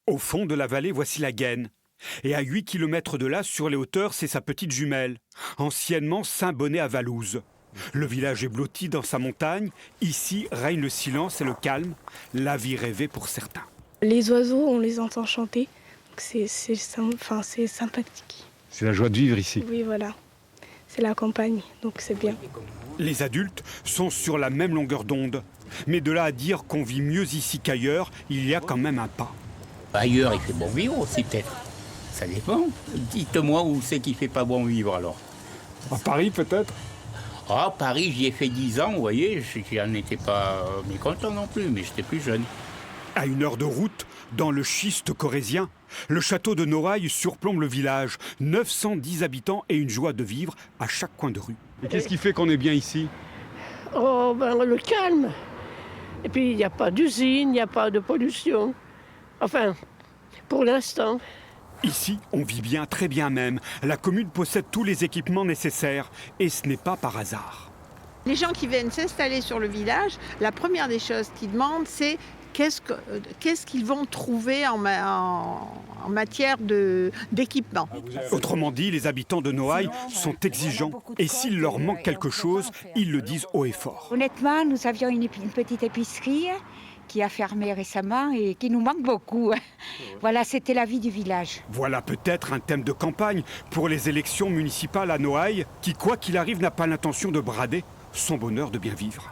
Au fond de la vallée, voici la Gaine. Et à 8 kilomètres de là, sur les hauteurs, c'est sa petite jumelle, anciennement Saint-Bonnet-à-Valouze. Le village est blotti dans sa montagne. Ici règne le silence et le calme, la vie rêvée pour certains. Les oiseaux, on les entend chanter. C'est sympathique. C'est la joie de vivre ici. Oui, voilà. C'est la campagne, donc c'est bien. Les adultes sont sur la même longueur d'onde. Mais de là à dire qu'on vit mieux ici qu'ailleurs, il y a quand même un pas. Ailleurs, il fait bon vivre aussi, peut-être. Ça dépend. Dites-moi où c'est qu'il fait pas bon vivre, alors. À Paris, peut-être? Ah, Paris, j'y ai fait 10 ans, vous voyez. J'en étais pas mécontent non plus, mais j'étais plus jeune. À 1 heure de route, dans le schiste corrézien, le château de Noailles surplombe le village. 910 habitants et une joie de vivre à chaque coin de rue. Et qu'est-ce qui fait qu'on est bien ici? Oh, ben, le calme. Et puis, il n'y a pas d'usine, il n'y a pas de pollution. Enfin, pour l'instant. Ici, on vit bien, très bien même. La commune possède tous les équipements nécessaires. Et ce n'est pas par hasard. Les gens qui viennent s'installer sur le village, la première des choses qu'ils demandent, c'est qu'est-ce qu'ils vont trouver en matière d'équipement. Autrement dit, les habitants de Noailles sont exigeants. Et s'il leur manque quelque chose, ils le disent haut et fort. Honnêtement, nous avions une petite épicerie qui a fermé récemment et qui nous manque beaucoup. Voilà, c'était la vie du village. Voilà peut-être un thème de campagne pour les élections municipales à Noailles, qui, quoi qu'il arrive, n'a pas l'intention de brader son bonheur de bien vivre.